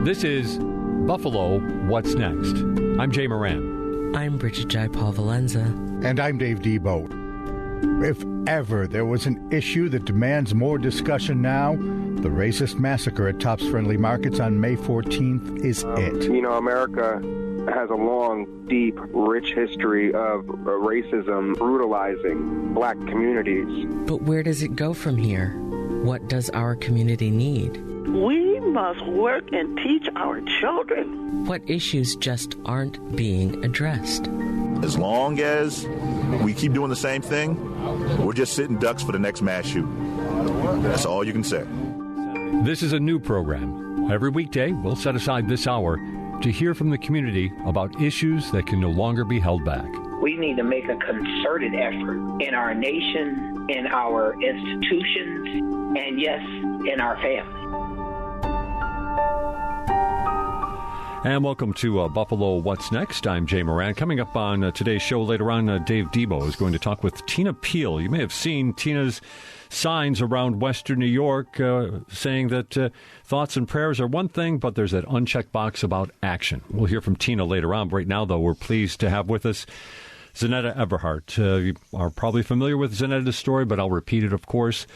This is Buffalo What's Next. I'm Jay Moran. I'm Bridget J. Paul Valenza. And I'm Dave Debo. If ever there was an issue that demands more discussion now, the racist massacre at Tops Friendly Markets on May 14th is it. You know, America has a long, deep, rich history of racism brutalizing black communities. But where does it go from here? What does our community need? We must work and teach our children. What issues just aren't being addressed? As long as we keep doing the same thing, we're just sitting ducks for the next mass shooting. That's all you can say. This is a new program. Every weekday, we'll set aside this hour to hear from the community about issues that can no longer be held back. We need to make a concerted effort in our nation, in our institutions, and yes, in our families. And welcome to Buffalo What's Next. I'm Jay Moran. Coming up on today's show later on, Dave Debo is going to talk with Tina Peel. You may have seen Tina's signs around Western New York saying that thoughts and prayers are one thing, but there's that unchecked box about action. We'll hear from Tina later on. Right now, though, we're pleased to have with us Zeneta Everhart. You are probably familiar with Zeneta's story, but I'll repeat it, of course.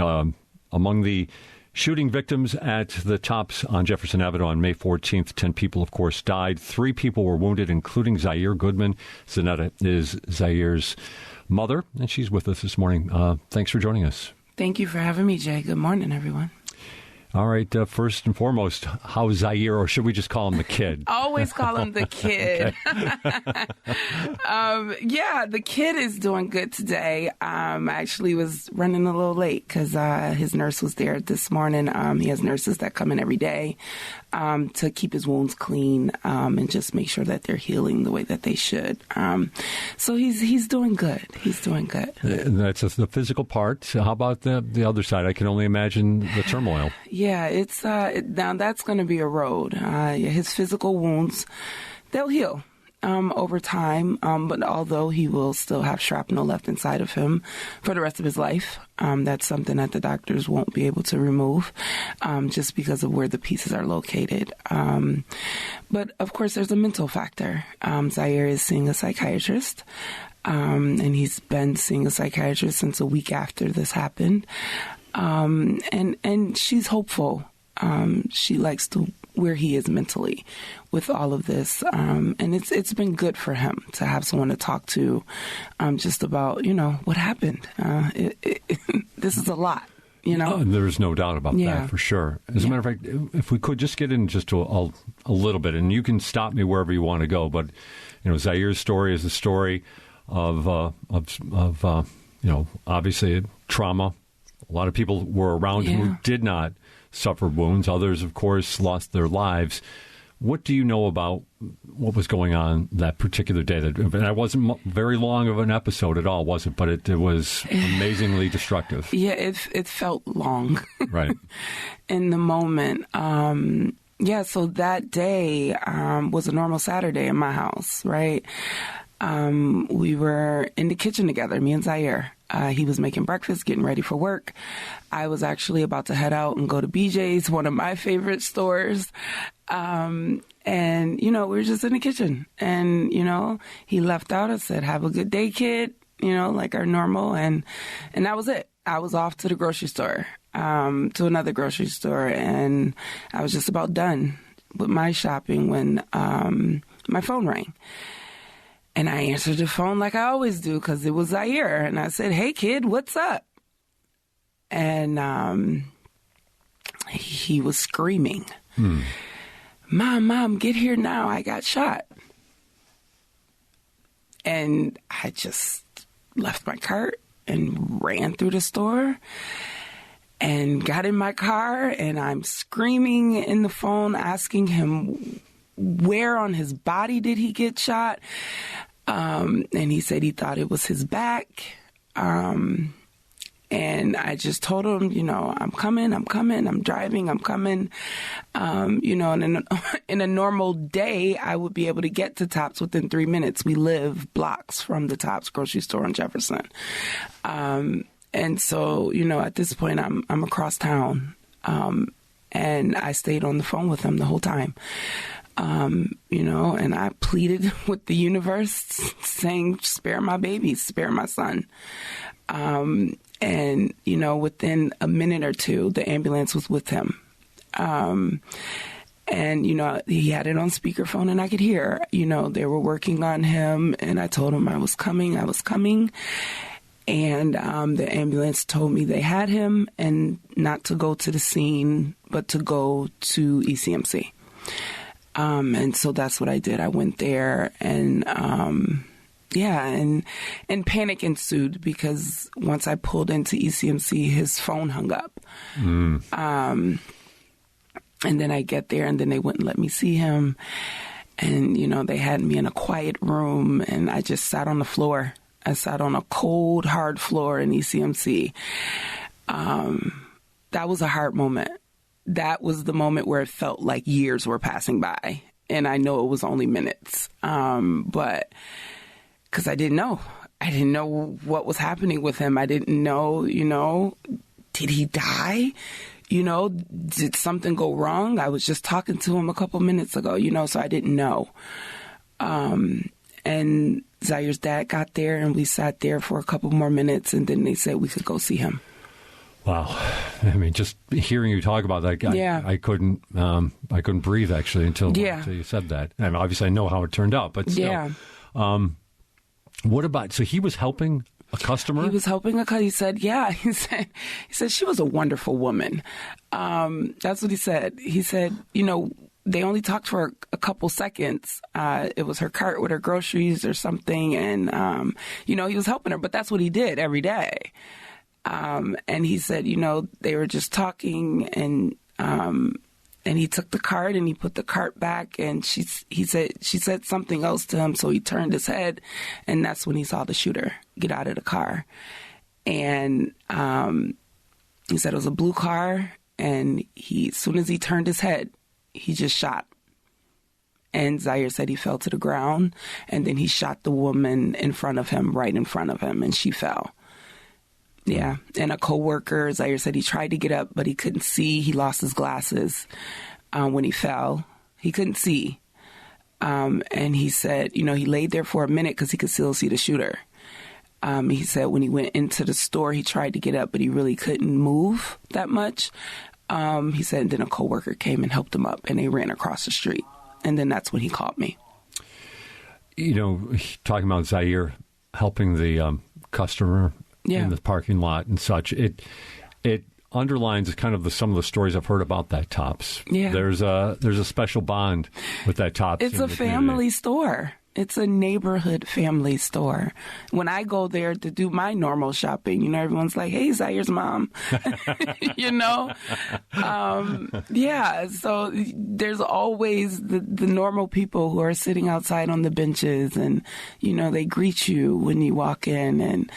Among the shooting victims at the Tops on Jefferson Avenue on May 14th, 10 people, of course, died. 3 people were wounded, including Zaire Goodman. Zeneta is Zaire's mother, and she's with us this morning. Thanks for joining us. Thank you for having me, Jay. Good morning, everyone. All right. First and foremost, how's Zaire, or should we just call him the kid? Always call him the kid. Yeah, the kid is doing good today. I actually was running a little late because his nurse was there this morning. He has nurses that come in every day to keep his wounds clean and just make sure that they're healing the way that they should. So he's doing good. He's doing good. That's the physical part. How about the other side? I can only imagine the turmoil. Yeah, it's now that's going to be a road. His physical wounds, they'll heal over time, but although he will still have shrapnel left inside of him for the rest of his life, that's something that the doctors won't be able to remove just because of where the pieces are located. But, of course, there's a mental factor. Zaire is seeing a psychiatrist. And he's been seeing a psychiatrist since a week after this happened. And she's hopeful. She likes where he is mentally with all of this. And it's been good for him to have someone to talk to just about, what happened. This is a lot. There's no doubt about that, for sure. As a matter of fact, if we could just get in just a little bit, and you can stop me wherever you want to go, but, Zaire's story is a story of obviously trauma. A lot of people were around him who did not suffer wounds. Others, of course, lost their lives. What do you know about what was going on that particular day? That wasn't very long of an episode at all, was it? But it was amazingly destructive. Yeah, it felt long. Right. In the moment. So that day was a normal Saturday in my house, right? We were in the kitchen together, me and Zaire. He was making breakfast, getting ready for work. I was actually about to head out and go to BJ's, one of my favorite stores. And, we were just in the kitchen. And, he left out. I said, "Have a good day, kid," like our normal. And that was it. I was off to the grocery store, to another grocery store. And I was just about done with my shopping when my phone rang. And I answered the phone like I always do because it was Zaire. And I said, "Hey, kid, what's up?" And he was screaming, Mom, get here now. I got shot." And I just left my cart and ran through the store and got in my car. And I'm screaming in the phone, asking him where on his body did he get shot. And he said he thought it was his back. And I just told him, I'm coming, I'm driving, I'm coming. And in a normal day, I would be able to get to Tops within 3 minutes. We live blocks from the Tops grocery store on Jefferson. And so, at this point, I'm across town. And I stayed on the phone with him the whole time. And I pleaded with the universe saying, spare my baby, spare my son. And within a minute or two, the ambulance was with him. And, he had it on speakerphone and I could hear, they were working on him, and I told him I was coming. And the ambulance told me they had him and not to go to the scene, but to go to ECMC. And so that's what I did. I went there and panic ensued because once I pulled into ECMC, his phone hung up. And then I get there and then they wouldn't let me see him. And, they had me in a quiet room and I just sat on the floor. I sat on a cold, hard floor in ECMC. That was a hard moment. That was the moment where it felt like years were passing by. And I know it was only minutes. But because I didn't know. I didn't know what was happening with him. I didn't know, did he die? Did something go wrong? I was just talking to him a couple minutes ago, so I didn't know. And Zaire's dad got there and we sat there for a couple more minutes and then they said we could go see him. Wow. I mean, just hearing you talk about that guy, I couldn't breathe actually until you said that. And obviously I know how it turned out, but still. Yeah. What about, so he was helping a customer? He was helping he said, he said she was a wonderful woman. That's what he said. He said, they only talked for a couple seconds. It was her cart with her groceries or something. And, he was helping her, but that's what he did every day. And he said, they were just talking and he took the cart and he put the cart back and she said something else to him. So he turned his head and that's when he saw the shooter get out of the car. And, he said it was a blue car and as soon as he turned his head, he just shot. And Zaire said he fell to the ground and then he shot the woman right in front of him, and she fell. Yeah. And a coworker, Zaire said he tried to get up, but he couldn't see. He lost his glasses when he fell. He couldn't see. And he said, he laid there for a minute because he could still see the shooter. He said when he went into the store, he tried to get up, but he really couldn't move that much. He said then a coworker came and helped him up and they ran across the street. And then that's when he called me. Talking about Zaire helping the customer in the parking lot and such, it underlines kind of some of the stories I've heard about that Tops. Yeah. There's a special bond with that Tops. It's a family store. It's a neighborhood family store. When I go there to do my normal shopping, everyone's like, hey, Zaire's mom. So there's always the normal people who are sitting outside on the benches and, they greet you when you walk in. And,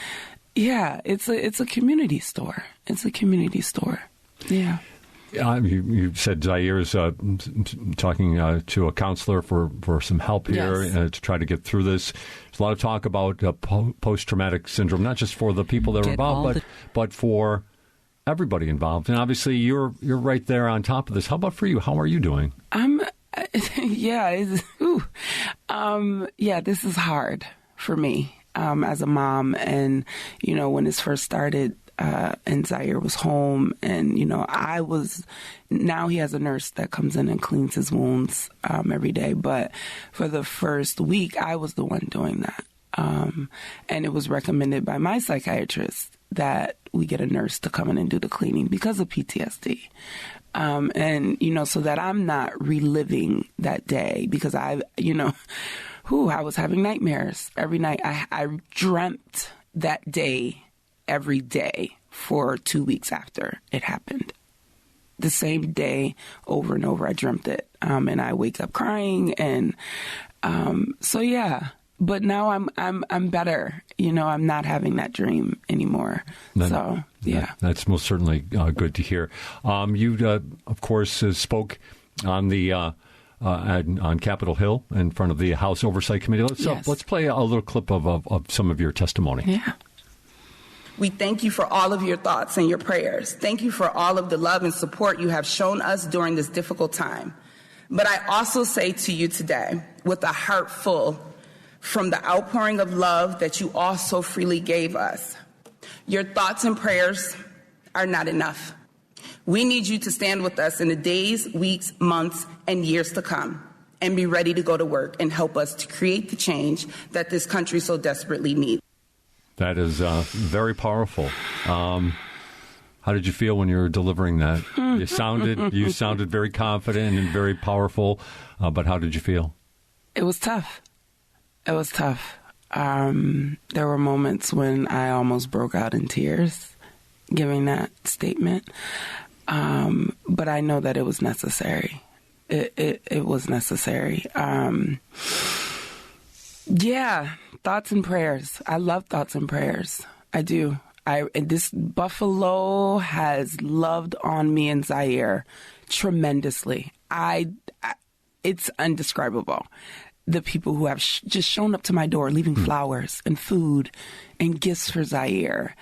it's a community store. It's a community store. Yeah. You said Zaire's talking to a counselor for some help here to try to get through this. There's a lot of talk about post-traumatic syndrome, not just for the people that are involved, but for everybody involved. And obviously, you're right there on top of this. How about for you? How are you doing? This is hard for me as a mom. And, when this first started, and Zaire was home and, now he has a nurse that comes in and cleans his wounds every day. But for the first week, I was the one doing that. And it was recommended by my psychiatrist that we get a nurse to come in and do the cleaning because of PTSD. So that I'm not reliving that day because I was having nightmares every night. I dreamt that day every day for 2 weeks after it happened. The same day over and over, I dreamt it. And I wake up crying. And but now I'm better. I'm not having that dream anymore. That's most certainly good to hear. You, of course, spoke on the on Capitol Hill in front of the House Oversight Committee. Let's play a little clip of some of your testimony. Yeah. We thank you for all of your thoughts and your prayers. Thank you for all of the love and support you have shown us during this difficult time. But I also say to you today, with a heart full from the outpouring of love that you all so freely gave us, your thoughts and prayers are not enough. We need you to stand with us in the days, weeks, months, and years to come, and be ready to go to work and help us to create the change that this country so desperately needs. That is very powerful. How did you feel when you were delivering that? You sounded very confident and very powerful, but how did you feel? It was tough. It was tough. There were moments when I almost broke out in tears giving that statement, but I know that it was necessary. It was necessary. Yeah, thoughts and prayers. I love thoughts and prayers. I do. This Buffalo has loved on me in Zaire tremendously. It's indescribable. The people who have just shown up to my door, leaving flowers and food and gifts for Zaire.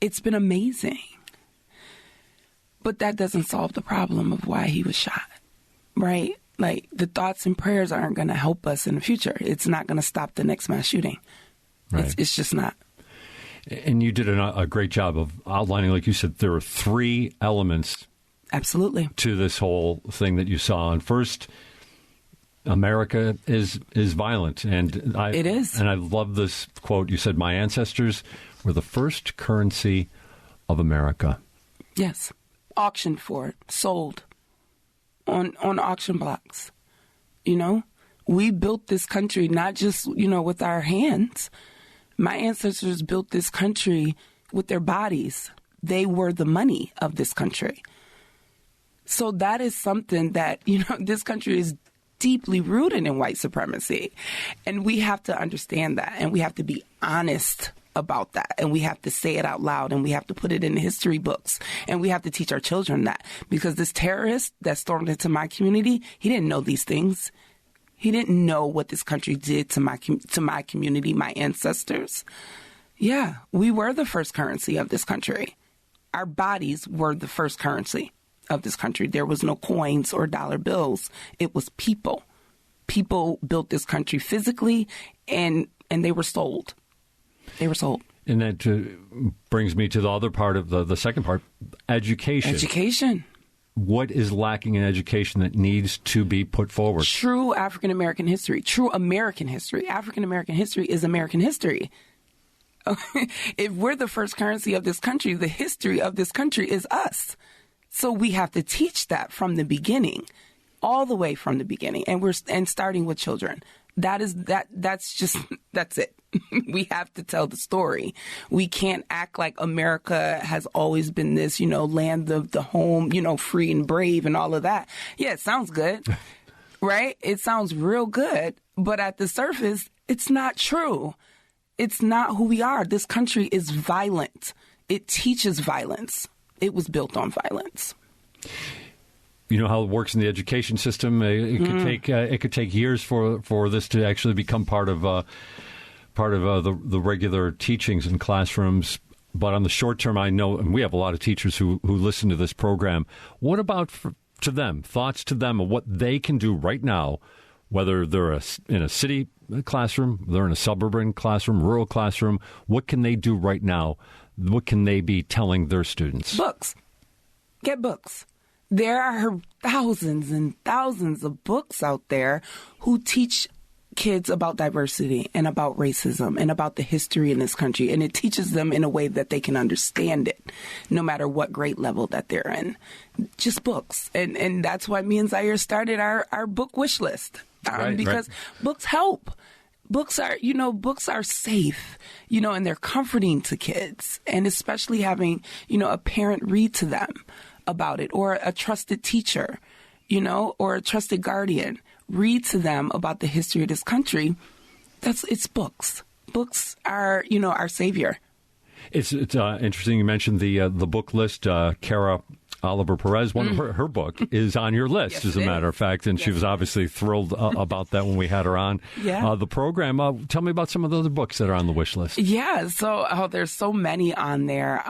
It's been amazing. But that doesn't solve the problem of why he was shot, right? Like, the thoughts and prayers aren't going to help us in the future. It's not going to stop the next mass shooting. Right. It's just not. And you did a great job of outlining, like you said, there are three elements. Absolutely. To this whole thing that you saw. And first, America is violent. And it is. And I love this quote. You said, my ancestors were the first currency of America. Yes. Auctioned for it. Sold. On auction blocks. You know, we built this country not just, with our hands. My ancestors built this country with their bodies. They were the money of this country. So that is something that, this country is deeply rooted in white supremacy. And we have to understand that. And we have to be honest about that. And we have to say it out loud, and we have to put it in the history books, and we have to teach our children that, because this terrorist that stormed into my community, he didn't know these things. He didn't know what this country did to my community, my ancestors. Yeah, we were the first currency of this country. Our bodies were the first currency of this country. There was no coins or dollar bills. It was people. People built this country physically, and they were sold. They were sold. And that brings me to the other part of the second part, education. Education. What is lacking in education that needs to be put forward? True African-American history. True American history. African-American history is American history. If we're the first currency of this country, the history of this country is us. So we have to teach that from the beginning, all the way from the beginning, and starting with children. That's it. We have to tell the story. We can't act like America has always been this, land of the home, free and brave and all of that. Yeah, it sounds good, right? It sounds real good. But at the surface, it's not true. It's not who we are. This country is violent. It teaches violence. It was built on violence. You know how it works in the education system. It could take years for this to actually become part of the regular teachings in classrooms. But on the short term, I know, and we have a lot of teachers who listen to this program. What about thoughts to them of what they can do right now, whether they're in a city classroom, they're in a suburban classroom, rural classroom? What can they do right now? What can they be telling their students? Books. Get books. There are thousands and thousands of books out there who teach kids about diversity and about racism and about the history in this country. And it teaches them in a way that they can understand it, no matter what grade level that they're in. Just books. And that's why me and Zaire started our book wish list. Because books help. Books are safe, and they're comforting to kids. And especially having, a parent read to them about it, or a trusted teacher, or a trusted guardian read to them about the history of this country. It's books. Books are, our savior. It's interesting you mentioned the book list. Kara Oliver Perez. One of her book is on your list, Yes, as a matter of fact, and she was obviously thrilled about that when we had her on the program. Tell me about some of the other books that are on the wish list. Yeah, so there's so many on there.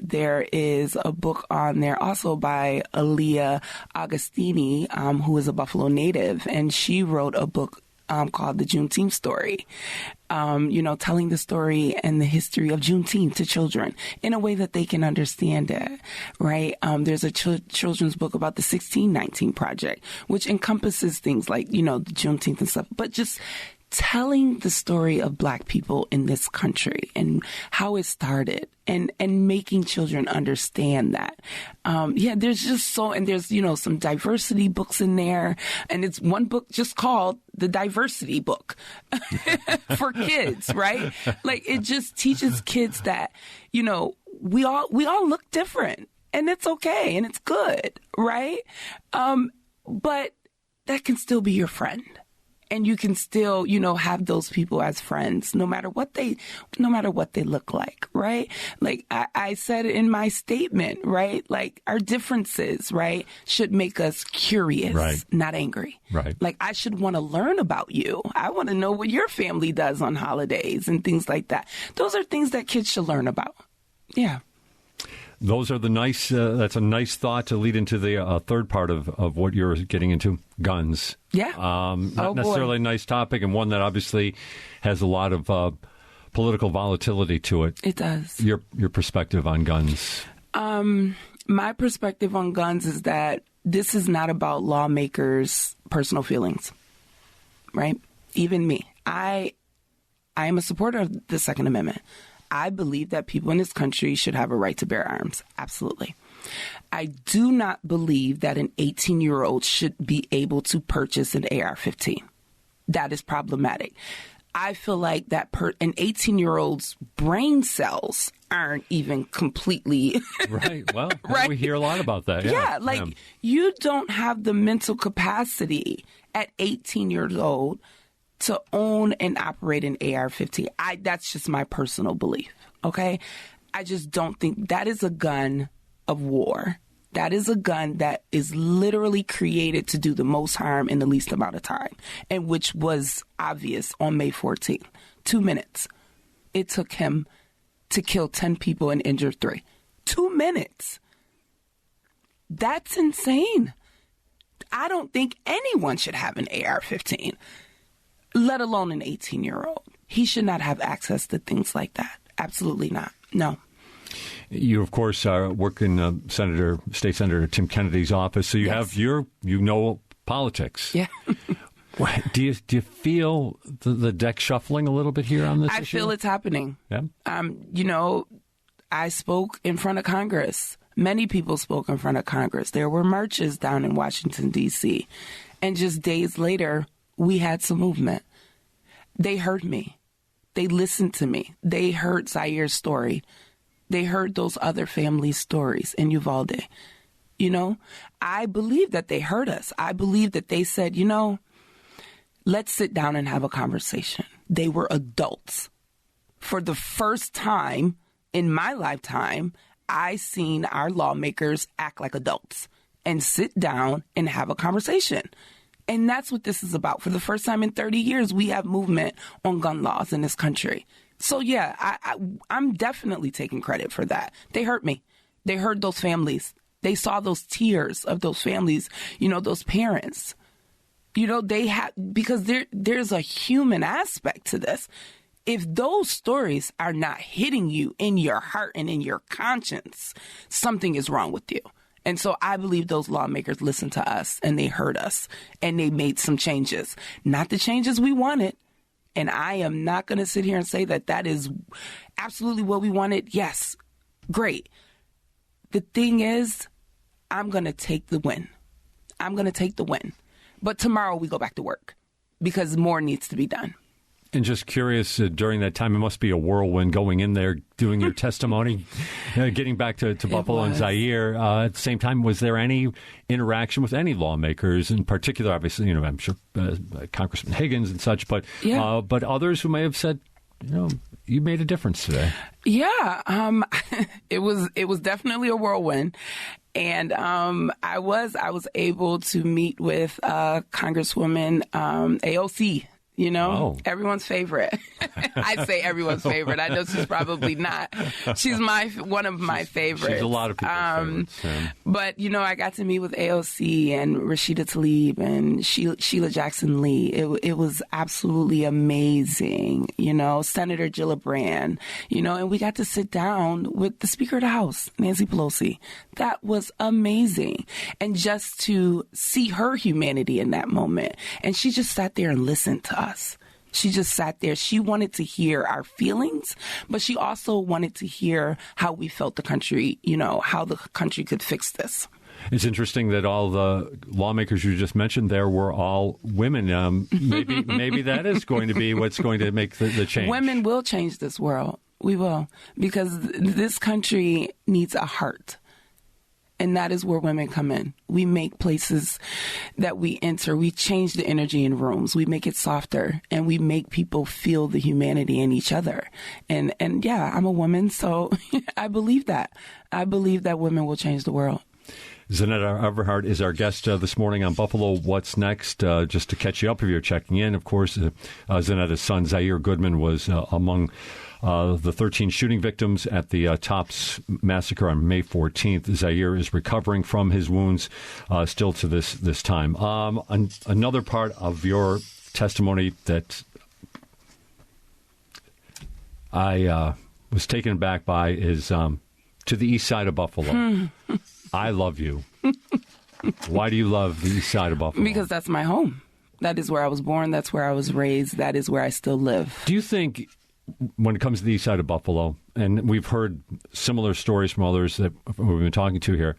There is a book on there also by Aaliyah Agostini, who is a Buffalo native, and she wrote a book called The Juneteenth Story, telling the story and the history of Juneteenth to children in a way that they can understand it, right? There's a children's book about the 1619 Project, which encompasses things like, the Juneteenth and stuff, but just telling the story of Black people in this country and how it started and making children understand that. There's just and there's, some diversity books in there. And it's one book just called The Diversity Book for kids, right? Like, it just teaches kids that, we all look different and it's okay and it's good, right? But that can still be your friend. And you can still, have those people as friends, no matter what they look like, right? Like I said in my statement, right? Like, our differences, right, should make us curious, right, not angry. Right. Like, I should want to learn about you. I want to know what your family does on holidays and things like that. Those are things that kids should learn about. Yeah. Those are that's a nice thought to lead into the third part of what you're getting into, guns. Yeah. Not necessarily a nice topic, and one that obviously has a lot of political volatility to it. It does. Your perspective on guns. My perspective on guns is that this is not about lawmakers' personal feelings, right? Even me. I am a supporter of the Second Amendment. I believe that people in this country should have a right to bear arms. Absolutely. I do not believe that an 18-year-old should be able to purchase an AR-15. That is problematic. I feel like that an 18-year-old's brain cells aren't even completely... Right. Well, right? We hear a lot about that. Yeah. You don't have the mental capacity at 18 years old to own and operate an AR-15. That's just my personal belief, okay? I just don't think that is a gun of war. That is a gun that is literally created to do the most harm in the least amount of time, and which was obvious on May 14th. 2 minutes. It took him to kill 10 people and injure 3. 2 minutes. That's insane. I don't think anyone should have an AR-15. Let alone an 18-year-old. He should not have access to things like that. Absolutely not. No. You, of course, work in State Senator Tim Kennedy's office, so you have politics. Yeah. Do you feel the deck shuffling a little bit here on this issue? I feel it's happening. Yeah. I spoke in front of Congress. Many people spoke in front of Congress. There were marches down in Washington, D.C. And just days later, we had some movement. They heard me. They listened to me. They heard Zaire's story. They heard those other families' stories in Uvalde. I believe that they heard us. I believe that they said, let's sit down and have a conversation. They were adults. For the first time in my lifetime, I seen our lawmakers act like adults and sit down and have a conversation. And that's what this is about. For the first time in 30 years, we have movement on gun laws in this country. So, yeah, I'm definitely taking credit for that. They hurt me. They heard those families. They saw those tears of those families, those parents. They have, because there's a human aspect to this. If those stories are not hitting you in your heart and in your conscience, something is wrong with you. And so I believe those lawmakers listened to us and they heard us and they made some changes. Not the changes we wanted. And I am not going to sit here and say that is absolutely what we wanted. Yes, great. The thing is, I'm going to take the win. But tomorrow we go back to work because more needs to be done. And just curious, during that time, it must be a whirlwind going in there, doing your testimony, getting back to Buffalo and Zaire. At the same time, was there any interaction with any lawmakers, in particular, obviously, I'm sure Congressman Higgins and such, but others who may have said, you made a difference today. Yeah, it was definitely a whirlwind. And I was able to meet with Congresswoman AOC. You know, everyone's favorite. I say everyone's favorite. I know she's probably not. She's one of my favorites. She's a lot of people's favorites. But, you know, I got to meet with AOC and Rashida Tlaib and Sheila Jackson Lee. It was absolutely amazing. You know, Senator Gillibrand, you know, and we got to sit down with the Speaker of the House, Nancy Pelosi. That was amazing. And just to see her humanity in that moment. And she just sat there and listened to us. She just sat there. She wanted to hear our feelings, but she also wanted to hear how we felt the country, you know, how the country could fix this. It's interesting that all the lawmakers you just mentioned there were all women. Maybe that is going to be what's going to make the change. Women will change this world. We will, because this country needs a heart. And that is where women come in. We make places that we enter. We change the energy in rooms. We make it softer, and we make people feel the humanity in each other. And yeah, I'm a woman, so I believe that. I believe that women will change the world. Zeneta Everhart is our guest this morning on Buffalo What's Next. Just to catch you up if you're checking in, of course, Zeneta's son, Zaire Goodman, was among the 13 shooting victims at the Tops massacre on May 14th. Zaire is recovering from his wounds still to this time. Another part of your testimony that I was taken aback by is to the east side of Buffalo. I love you. Why do you love the east side of Buffalo? Because that's my home. That is where I was born. That's where I was raised. That is where I still live. Do you think, when it comes to the east side of Buffalo, and we've heard similar stories from others that we've been talking to here,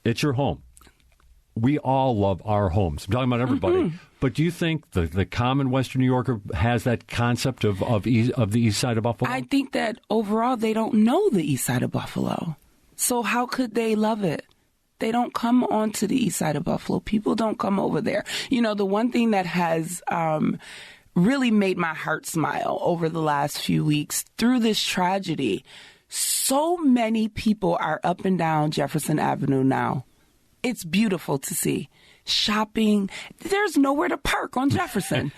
it's your home. We all love our homes. I'm talking about everybody. Mm-hmm. But do you think the common Western New Yorker has that concept of the east side of Buffalo? I think that overall they don't know the east side of Buffalo. So how could they love it? They don't come onto the east side of Buffalo. People don't come over there. You know, the one thing that has really made my heart smile over the last few weeks through this tragedy, so many people are up and down Jefferson Avenue now. It's beautiful to see. Shopping. There's nowhere to park on Jefferson.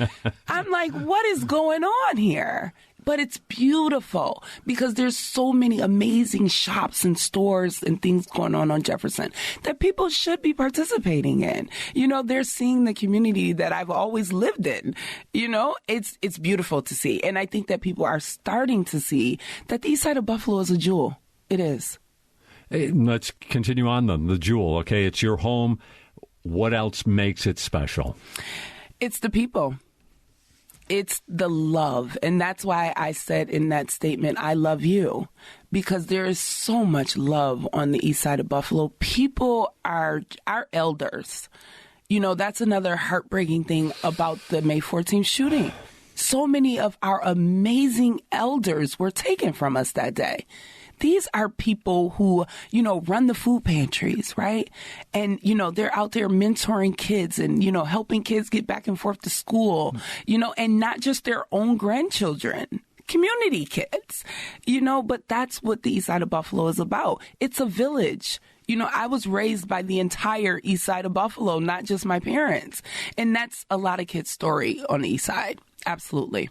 I'm like, what is going on here? But it's beautiful because there's so many amazing shops and stores and things going on Jefferson that people should be participating in. You know, they're seeing the community that I've always lived in. You know, it's beautiful to see. And I think that people are starting to see that the east side of Buffalo is a jewel. It is. Hey, let's continue on then. The jewel, okay? It's your home. What else makes it special? It's the people. It's the love. And that's why I said in that statement, I love you, because there is so much love on the east side of Buffalo. People are our elders. You know, that's another heartbreaking thing about the May 14th shooting. So many of our amazing elders were taken from us that day. These are people who, you know, run the food pantries, right? And, you know, they're out there mentoring kids and, you know, helping kids get back and forth to school, you know, and not just their own grandchildren, community kids, you know, but that's what the east side of Buffalo is about. It's a village. You know, I was raised by the entire east side of Buffalo, not just my parents. And that's a lot of kids' story on the east side. Absolutely.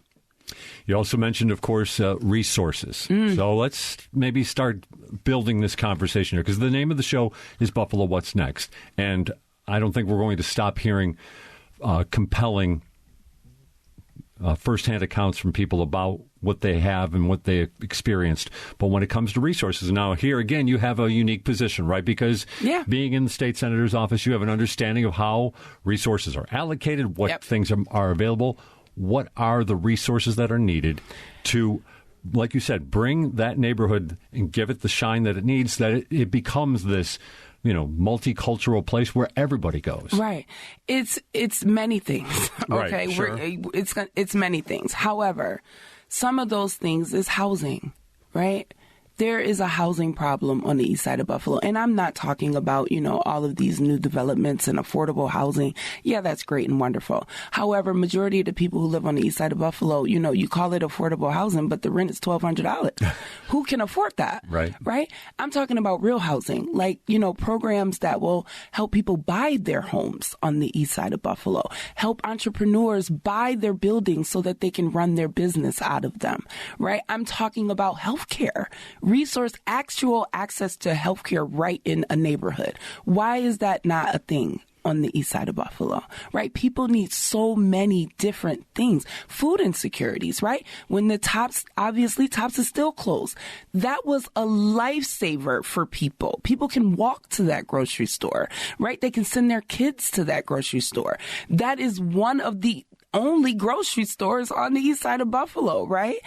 You also mentioned, of course, resources. So let's maybe start building this conversation here, because the name of the show is Buffalo What's Next. And I don't think we're going to stop hearing compelling firsthand accounts from people about what they have and what they experienced. But when it comes to resources, now here again, you have a unique position, right? Because being in the state senator's office, you have an understanding of how resources are allocated, what things are available. What are the resources that are needed to, like you said, bring that neighborhood and give it the shine that it needs, that it becomes this, you know, multicultural place where everybody goes? Right. It's many things. Okay. Right, sure. It's many things. However, some of those things is housing, right? There is a housing problem on the east side of Buffalo. And I'm not talking about, all of these new developments and affordable housing. Yeah, that's great and wonderful. However, majority of the people who live on the east side of Buffalo, you call it affordable housing, but the rent is $1,200. Who can afford that? Right? I'm talking about real housing, like, programs that will help people buy their homes on the east side of Buffalo, help entrepreneurs buy their buildings so that they can run their business out of them, right? I'm talking about healthcare. Actual access to healthcare right in a neighborhood. Why is that not a thing on the east side of Buffalo, right? People need so many different things. Food insecurities, right? When the Tops is still closed. That was a lifesaver for people. People can walk to that grocery store, right? They can send their kids to that grocery store. That is one of the only grocery stores on the east side of Buffalo, right?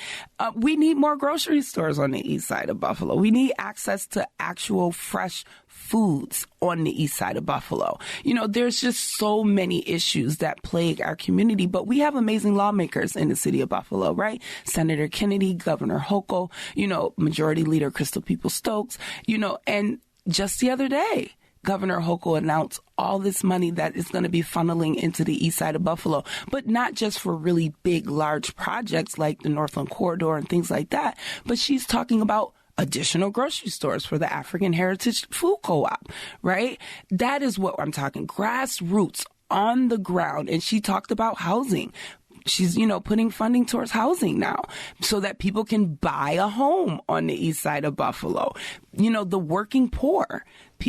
We need more grocery stores on the east side of Buffalo. We need access to actual fresh foods on the east side of Buffalo. There's just so many issues that plague our community, but we have amazing lawmakers in the city of Buffalo, right? Senator Kennedy, Governor Hochul, Majority Leader Crystal Peoples-Stokes, and just the other day, Governor Hochul announced all this money that is going to be funneling into the east side of Buffalo, but not just for really big, large projects like the Northland Corridor and things like that, but she's talking about additional grocery stores for the African Heritage Food Co-op, right? That is what I'm talking, grassroots on the ground. And she talked about housing. She's, putting funding towards housing now so that people can buy a home on the east side of Buffalo. The working poor.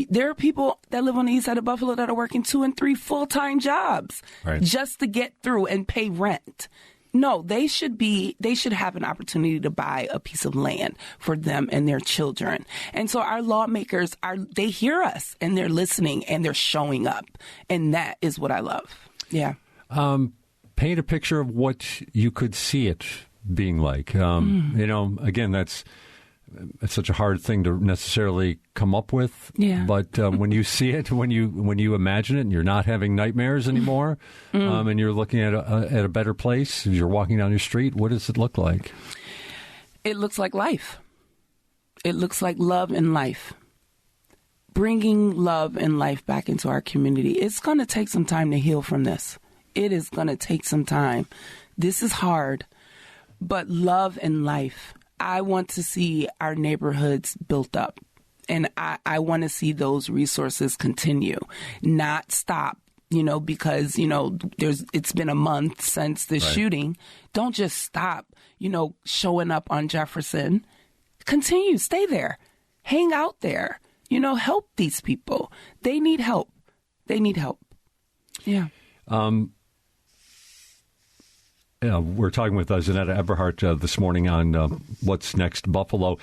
There are people that live on the east side of Buffalo that are working 2 and 3 full-time jobs just to get through and pay rent. No, they should have an opportunity to buy a piece of land for them and their children. And so our lawmakers they hear us and they're listening and they're showing up. And that is what I love. Yeah. Paint a picture of what you could see it being like. Again, it's such a hard thing to necessarily come up with. Yeah. But when you see it, when you imagine it, and you're not having nightmares anymore, and you're looking at a better place, as you're walking down your street, what does it look like? It looks like life. It looks like love and life. Bringing love and life back into our community. It's going to take some time to heal from this. It is going to take some time. This is hard, but love and life. I want to see our neighborhoods built up, and I want to see those resources continue, not stop, because, it's been a month since the shooting. Don't just stop, showing up on Jefferson. Continue, stay there, hang out there, help these people. They need help. Yeah. We're talking with Zeneta Everhart this morning on What's Next Buffalo.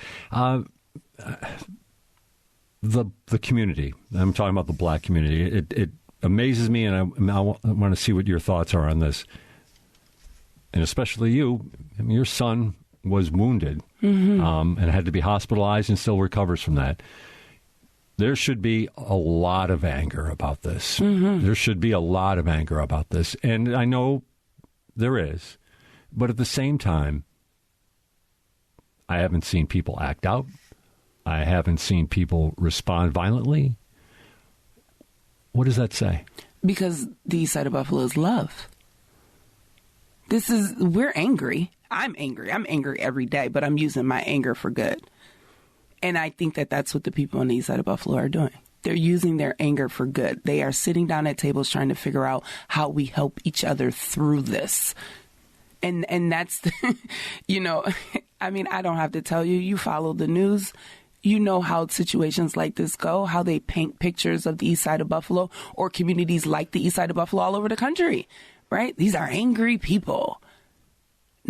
The community. I'm talking about the black community. It amazes me, and I want to see what your thoughts are on this. And especially you. Your son was wounded and had to be hospitalized and still recovers from that. There should be a lot of anger about this. There should be a lot of anger about this. And I know there is. But at the same time, I haven't seen people act out. I haven't seen people respond violently. What does that say? Because the east side of Buffalo is love. We're angry. I'm angry. I'm angry every day, but I'm using my anger for good. And I think that that's what the people on the east side of Buffalo are doing. They're using their anger for good. They are sitting down at tables trying to figure out how we help each other through this. And that's, I don't have to tell you, you follow the news. You know how situations like this go, how they paint pictures of the east side of Buffalo or communities like the east side of Buffalo all over the country, right? These are angry people.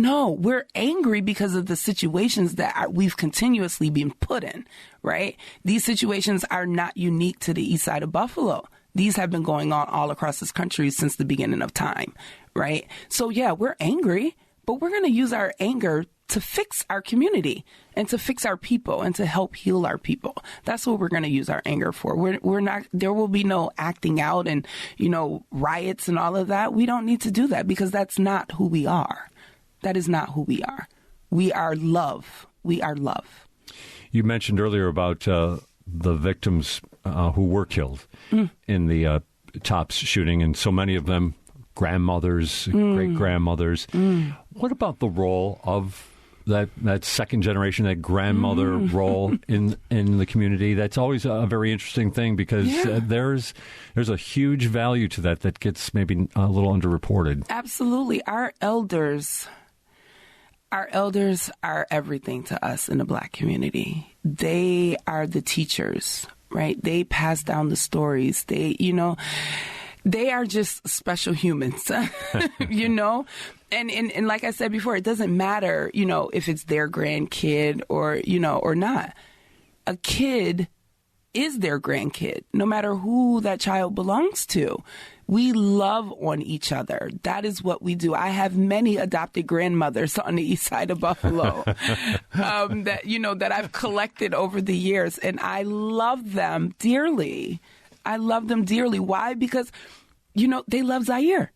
No, we're angry because of the situations that we've continuously been put in, right? These situations are not unique to the east side of Buffalo. These have been going on all across this country since the beginning of time, right? So, yeah, we're angry, but we're going to use our anger to fix our community and to fix our people and to help heal our people. That's what we're going to use our anger for. We're not, there will be no acting out and, riots and all of that. We don't need to do that because that's not who we are. That is not who we are. We are love. We are love. You mentioned earlier about the victims who were killed in the Tops shooting, and so many of them grandmothers, great-grandmothers. What about the role of that second generation, that grandmother role in the community? That's always a very interesting thing, because there's a huge value to that gets maybe a little underreported. Absolutely. Our elders are everything to us in the Black community. They are the teachers, right? They pass down the stories. They are just special humans, And like I said before, it doesn't matter, if it's their grandkid or not. A kid is their grandkid, no matter who that child belongs to. We love on each other. That is what we do. I have many adopted grandmothers on the east side of Buffalo that I've collected over the years, and I love them dearly. Why? Because, they love Zaire.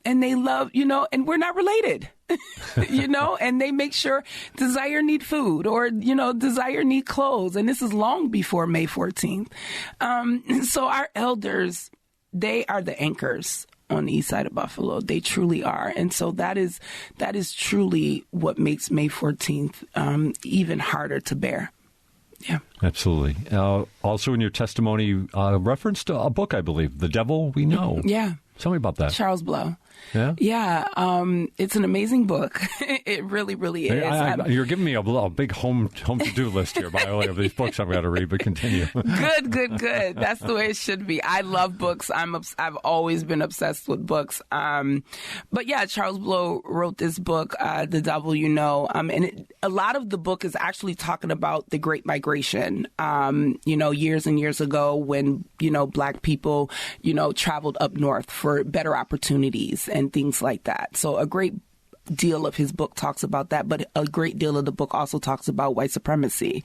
And they love, and we're not related, and they make sure the Zaire need food or, the Zaire need clothes. And this is long before May 14th. So our elders, they are the anchors on the east side of Buffalo. They truly are. And so that is truly what makes May 14th even harder to bear. Yeah. Absolutely. Also in your testimony, you referenced a book, I believe, The Devil We Know. Yeah. Tell me about that. Charles Blow. Yeah? Yeah. It's an amazing book. It really, really is. You're giving me a big home to-do list here, by the way, of these books I've got to read, but continue. Good. That's the way it should be. I love books. I've always been obsessed with books. But yeah, Charles Blow wrote this book, The Devil You Know. And a lot of the book is actually talking about the Great Migration, years and years ago when, Black people, traveled up north for better opportunities and things like that. So a great deal of his book talks about that, but a great deal of the book also talks about white supremacy.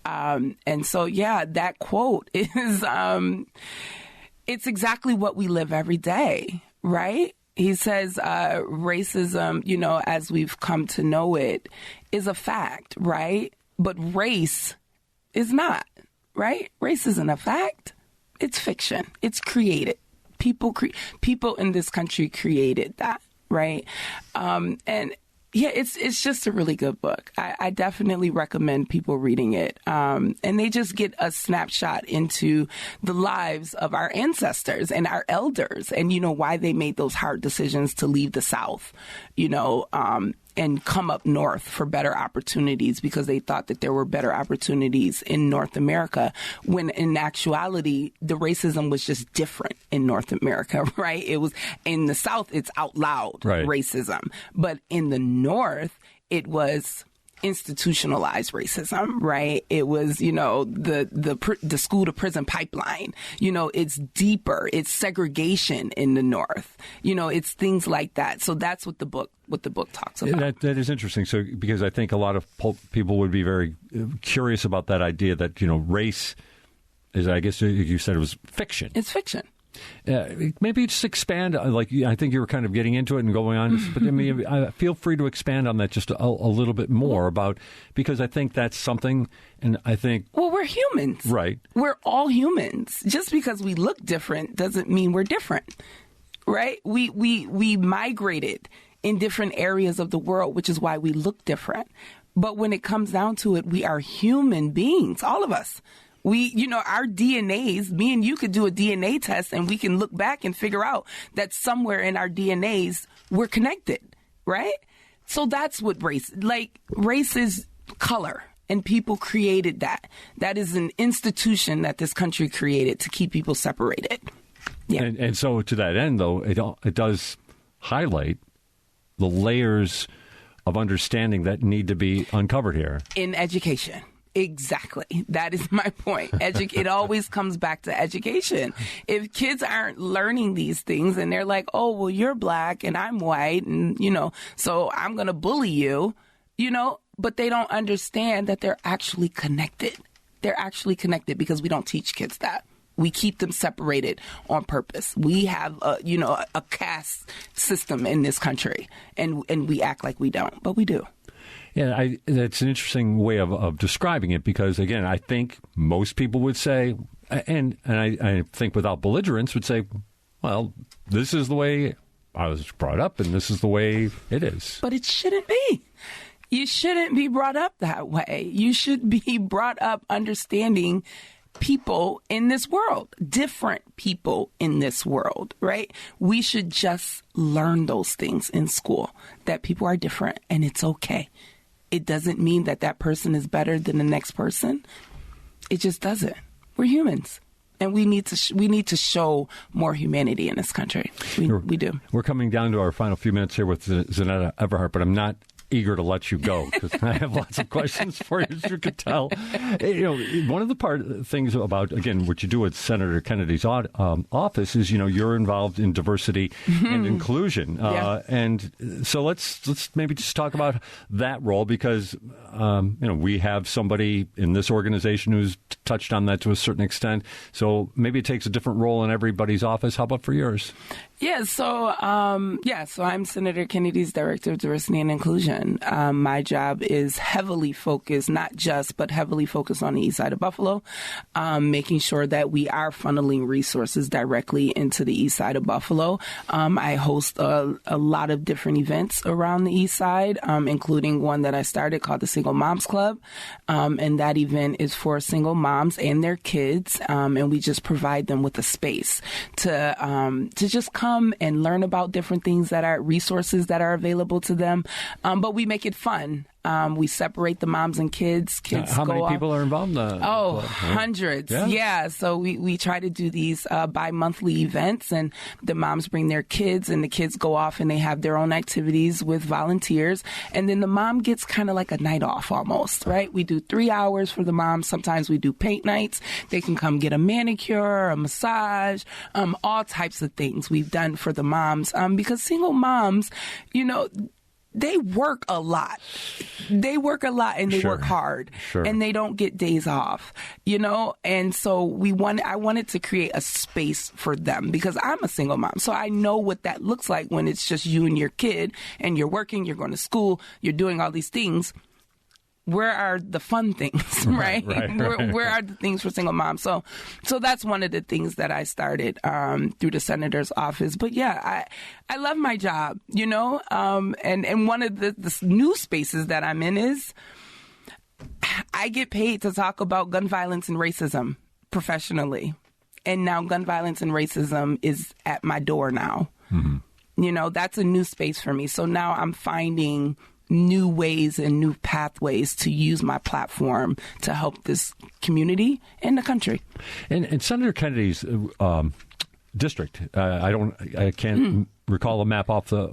And so, yeah, that quote is, it's exactly what we live every day, right? He says racism, as we've come to know it, is a fact, right? But race is not, right? Race isn't a fact. It's fiction. It's created. People in this country created that, right? And yeah, it's just a really good book. I definitely recommend people reading it. And they just get a snapshot into the lives of our ancestors and our elders and, why they made those hard decisions to leave the South, and come up north for better opportunities because they thought that there were better opportunities in North America, when in actuality, the racism was just different in North America, right? It was in the South, it's out loud racism. But in the North, it was institutionalized racism, right? It was, the school to prison pipeline. It's deeper. It's segregation in the North. It's things like that. So that's what the book talks about. That is interesting. So because I think a lot of people would be very curious about that idea that race is, I guess you said, it was fiction. It's fiction. Maybe just expand. I think you were kind of getting into it and going on, but feel free to expand on that just a little bit more because I think that's something, and I think we're humans, right? We're all humans. Just because we look different doesn't mean we're different, right? We migrated in different areas of the world, which is why we look different. But when it comes down to it, we are human beings, all of us. We, our DNAs, me and you could do a DNA test and we can look back and figure out that somewhere in our DNAs we're connected, right? So that's what race is color, and people created that. That is an institution that this country created to keep people separated. Yeah. And so to that end, though, it does highlight the layers of understanding that need to be uncovered here. In education. Exactly. That is my point. It always comes back to education. If kids aren't learning these things and they're like, oh, well, you're Black and I'm white and, so I'm going to bully you, but they don't understand that they're actually connected. They're actually connected because we don't teach kids that. We keep them separated on purpose. We have a caste system in this country and we act like we don't, but we do. Yeah, that's an interesting way of describing it because, again, I think most people would say, and I think without belligerence would say, well, this is the way I was brought up and this is the way it is. But it shouldn't be. You shouldn't be brought up that way. You should be brought up understanding people in this world, different people in this world, right? We should just learn those things in school, that people are different and it's okay. It doesn't mean that that person is better than the next person. It just doesn't. We're humans. And we need to show more humanity in this country. We do. We're coming down to our final few minutes here with Zeneta Everhart, but I'm not eager to let you go because I have lots of questions for you, as you can tell. One of the things about, again, what you do at Senator Kennedy's office is, you're involved in diversity and inclusion. And so let's maybe just talk about that role because, we have somebody in this organization who's touched on that to a certain extent. So maybe it takes a different role in everybody's office. How about for yours? Yeah, so I'm Senator Kennedy's Director of Diversity and Inclusion. My job is heavily focused, not just, but heavily focused on the east side of Buffalo, making sure that we are funneling resources directly into the east side of Buffalo. I host a lot of different events around the east side, including one that I started called the Single Moms Club. And that event is for single moms and their kids. And we just provide them with a space to just come and learn about different things that are resources that are available to them. But we make it fun. We separate the moms and kids. How many people are involved in that? Hundreds. Yeah. So we try to do these bi-monthly events, and the moms bring their kids, and the kids go off and they have their own activities with volunteers. And then the mom gets kind of like a night off almost, right? We do 3 hours for the moms. Sometimes we do paint nights. They can come get a manicure, a massage, all types of things we've done for the moms. Because single moms, they work a lot. And they work hard. And they don't get days off, And so I wanted to create a space for them because I'm a single mom. So I know what that looks like when it's just you and your kid and you're working, you're going to school, you're doing all these things. Where are the fun things, right? Where are the things for single moms? So that's one of the things that I started through the senator's office. But yeah, I love my job, and one of the new spaces that I'm in is I get paid to talk about gun violence and racism professionally. And now gun violence and racism is at my door now. Mm-hmm. That's a new space for me. So now I'm finding new ways and new pathways to use my platform to help this community and the country. And Senator Kennedy's district, I can't recall a map off the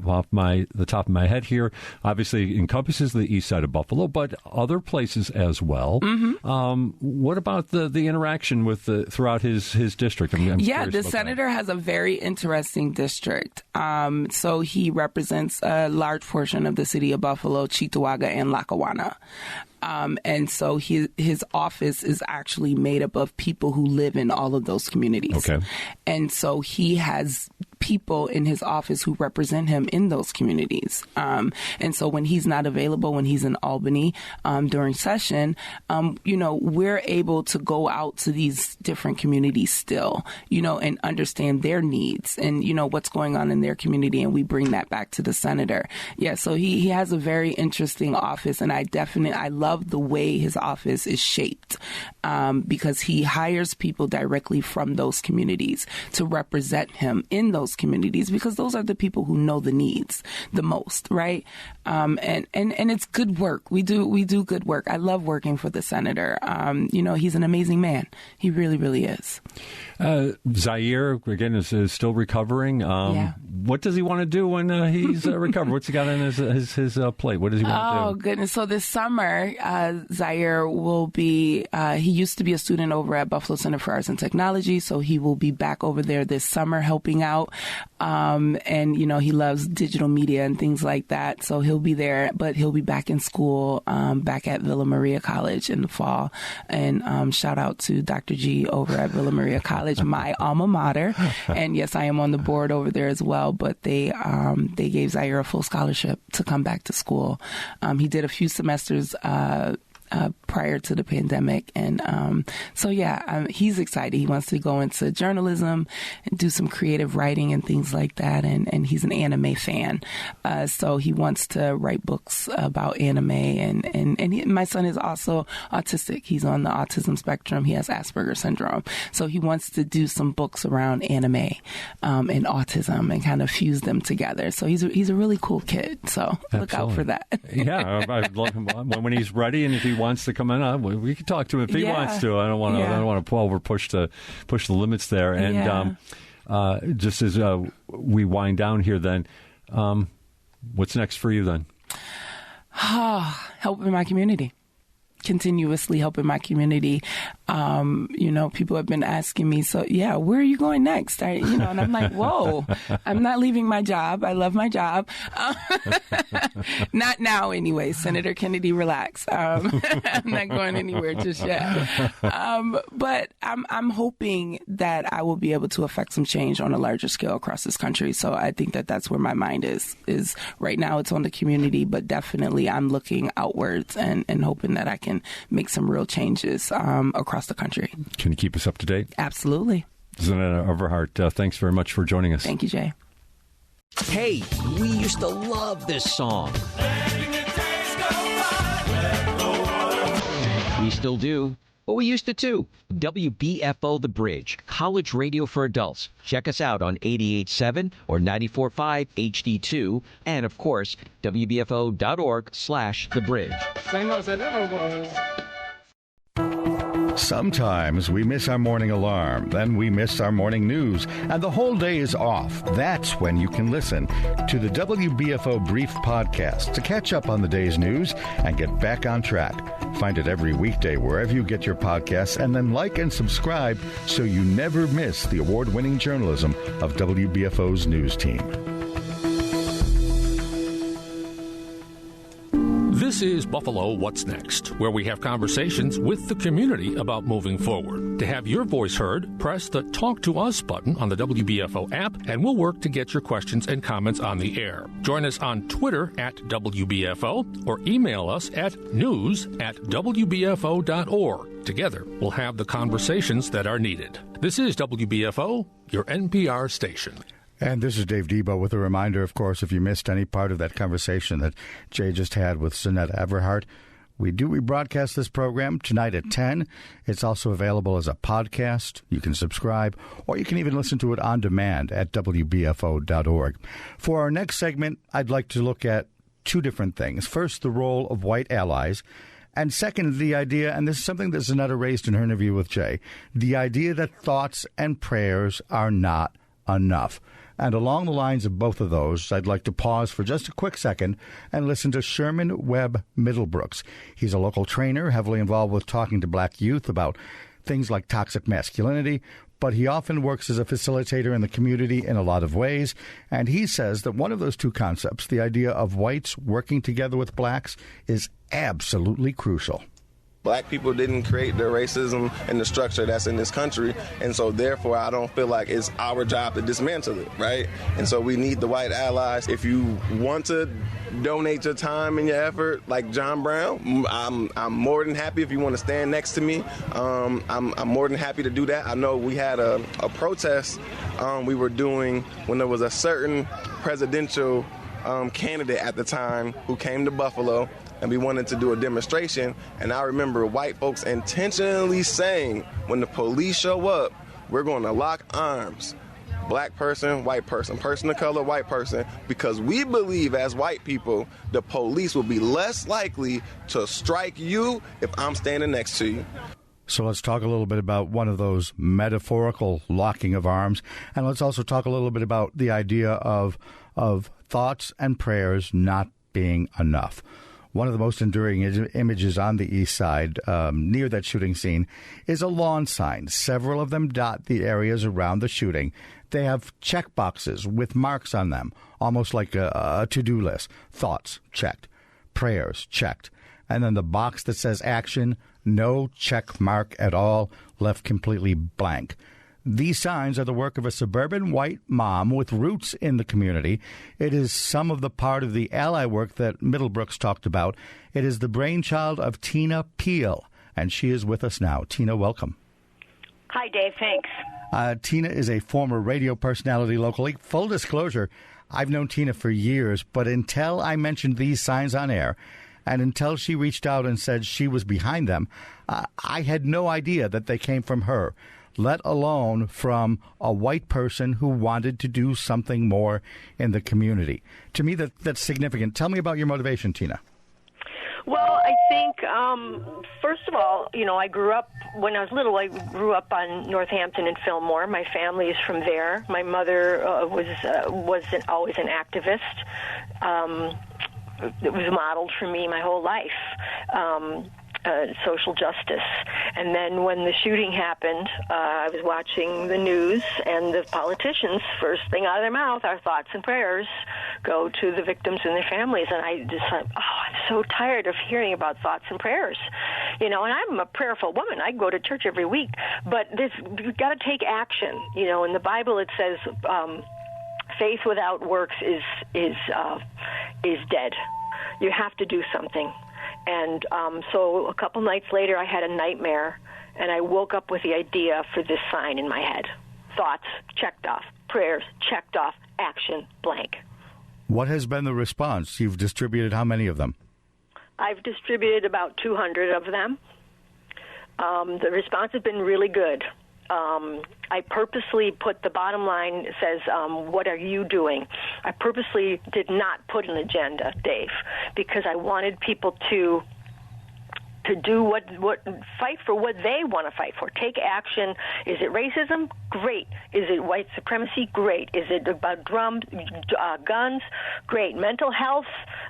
top of my head here. Obviously encompasses the east side of Buffalo, but other places as well. Mm-hmm. What about the interaction with throughout his district? The senator has a very interesting district. So he represents a large portion of the city of Buffalo, Cheektowaga, and Lackawanna. And so his office is actually made up of people who live in all of those communities. Okay. And so he has people in his office who represent him in those communities. And so when he's not available, when he's in Albany during session, we're able to go out to these different communities still, and understand their needs and, what's going on in their community. And we bring that back to the senator. Yeah, so he has a very interesting office. And I love the way his office is shaped because he hires people directly from those communities to represent him in those communities because those are the people who know the needs the most, right? And it's good work. We do good work. I love working for the senator. He's an amazing man. He really, really is. Zaire, again, is still recovering. What does he want to do when he's recovered? What's he got on his plate? What does he want to do? Oh, goodness. So this summer, Zaire will be, he used to be a student over at Buffalo Center for Arts and Technology, so he will be back over there this summer helping out. And, you know, he loves digital media and things like that. So he'll be there, but he'll be back in school, back at Villa Maria College in the fall. And shout out to Dr. G over at Villa Maria College, my alma mater. And yes, I am on the board over there as well. But they gave Zaire a full scholarship to come back to school. He did a few semesters prior to the pandemic. And he's excited. He wants to go into journalism and do some creative writing and things like that. And he's an anime fan. So he wants to write books about anime. And my son is also autistic. He's on the autism spectrum. He has Asperger's syndrome. So he wants to do some books around anime and autism and kind of fuse them together. So he's a really cool kid. So look out for that. Yeah, I'd love him when he's ready, and if he wants to come in, we can talk to him if he wants to. I don't want to push the limits there. And just as we wind down here, then, what's next for you then? Helping my community. Continuously helping my community. You know, people have been asking me, so where are you going next? And I'm like, whoa, I'm not leaving my job. I love my job. Not now anyway. Senator Kennedy, relax. I'm not going anywhere just yet. But I'm hoping that I will be able to affect some change on a larger scale across this country. So I think that that's where my mind is right now. It's on the community, but definitely I'm looking outwards and hoping that I can make some real changes across the country. Can you keep us up to date? Absolutely. Zeneta Everhart, thanks very much for joining us. Thank you, Jay. Hey, we used to love this song. We still do. But we used to too. WBFO The Bridge, college radio for adults. Check us out on 88.7 or 94.5 HD2. And of course, WBFO.org/The Bridge. Sometimes we miss our morning alarm, then we miss our morning news, and the whole day is off. That's when you can listen to the WBFO Brief Podcast to catch up on the day's news and get back on track. Find it every weekday wherever you get your podcasts, and then like and subscribe so you never miss the award-winning journalism of WBFO's news team. This is Buffalo What's Next, where we have conversations with the community about moving forward. To have your voice heard, press the Talk to Us button on the WBFO app, and we'll work to get your questions and comments on the air. Join us on Twitter at WBFO or email us at news@WBFO.org. Together, we'll have the conversations that are needed. This is WBFO, your NPR station. And this is Dave Debo with a reminder, of course, if you missed any part of that conversation that Jay just had with Zeneta Everhart, we broadcast this program tonight at 10. It's also available as a podcast. You can subscribe, or you can even listen to it on demand at WBFO.org. For our next segment, I'd like to look at two different things. First, the role of white allies. And second, the idea, and this is something that Zeneta raised in her interview with Jay, the idea that thoughts and prayers are not enough. And along the lines of both of those, I'd like to pause for just a quick second and listen to Sherman Webb Middlebrooks. He's a local trainer, heavily involved with talking to black youth about things like toxic masculinity, but he often works as a facilitator in the community in a lot of ways. And he says that one of those two concepts, the idea of whites working together with blacks, is absolutely crucial. Black people didn't create the racism and the structure that's in this country, and so therefore I don't feel like it's our job to dismantle it, right? And so we need the white allies. If you want to donate your time and your effort, like John Brown, I'm more than happy if you want to stand next to me. I'm more than happy to do that. I know we had a protest we were doing when there was a certain presidential candidate at the time who came to Buffalo, and we wanted to do a demonstration, and I remember white folks intentionally saying, when the police show up, we're going to lock arms. Black person, white person, person of color, white person, because we believe as white people, the police will be less likely to strike you if I'm standing next to you. So let's talk a little bit about one of those metaphorical locking of arms, and let's also talk a little bit about the idea of thoughts and prayers not being enough. One of the most enduring images on the east side, near that shooting scene, is a lawn sign. Several of them dot the areas around the shooting. They have check boxes with marks on them, almost like a to-do list. Thoughts, checked. Prayers, checked. And then the box that says action, no check mark at all, left completely blank. These signs are the work of a suburban white mom with roots in the community. It is some of the part of the ally work that Middlebrooks talked about. It is the brainchild of Tina Peel, and she is with us now. Tina, welcome. Hi, Dave. Thanks. Tina is a former radio personality locally. Full disclosure, I've known Tina for years, but until I mentioned these signs on air, and until she reached out and said she was behind them, I had no idea that they came from her, let alone from a white person who wanted to do something more in the community. To me, that's significant. Tell me about your motivation, Tina. Well, I think, first of all, I grew up, when I was little, I grew up on Northampton and Fillmore. My family is from there. My mother was always an activist. It was modeled for me my whole life. Social justice. And then when the shooting happened, I was watching the news, and the politicians, first thing out of their mouth, our thoughts and prayers go to the victims and their families. And I just thought, I'm so tired of hearing about thoughts and prayers. And I'm a prayerful woman. I go to church every week. But you've got to take action. In the Bible it says faith without works is dead. You have to do something. And so a couple nights later, I had a nightmare, and I woke up with the idea for this sign in my head. Thoughts, checked off. Prayers, checked off. Action, blank. What has been the response? You've distributed how many of them? I've distributed about 200 of them. The response has been really good. I purposely put, the bottom line says, what are you doing? I purposely did not put an agenda, Dave, because I wanted people to do what fight for what they want to fight for. Take action. Is it racism? Great. Is it white supremacy? Great. Is it about guns? Great. Mental health?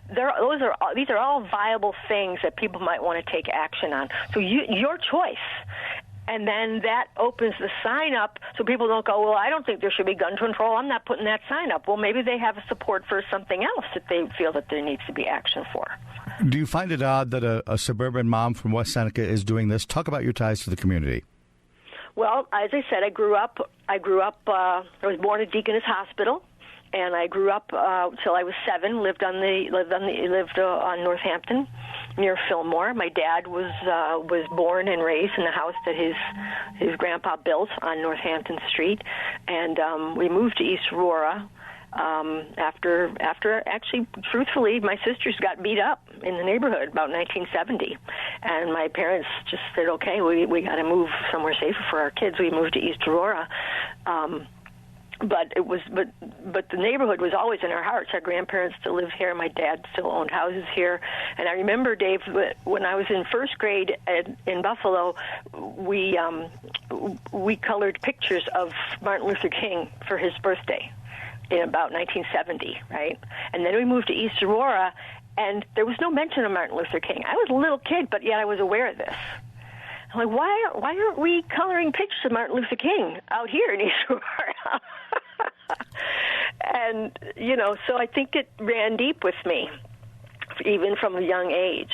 These are all viable things that people might want to take action on. So your choice. And then that opens the sign up so people don't go, well, I don't think there should be gun control. I'm not putting that sign up. Well, maybe they have a support for something else that they feel that there needs to be action for. Do you find it odd that a suburban mom from West Seneca is doing this? Talk about your ties to the community. Well, as I said, I was born at Deaconess Hospital. And I grew up till I was 7. Lived on Northampton, near Fillmore. My dad was born and raised in the house that his grandpa built on Northampton Street, and we moved to East Aurora after actually, truthfully, my sisters got beat up in the neighborhood about 1970, and my parents just said, okay, we got to move somewhere safer for our kids. We moved to East Aurora. But the neighborhood was always in our hearts. Our grandparents still lived here. My dad still owned houses here. And I remember, Dave, when I was in first grade in Buffalo, we colored pictures of Martin Luther King for his birthday in about 1970, right? And then we moved to East Aurora, and there was no mention of Martin Luther King. I was a little kid, but yet I was aware of this. I'm like, why aren't we coloring pictures of Martin Luther King out here in East Aurora? And, so I think it ran deep with me, even from a young age.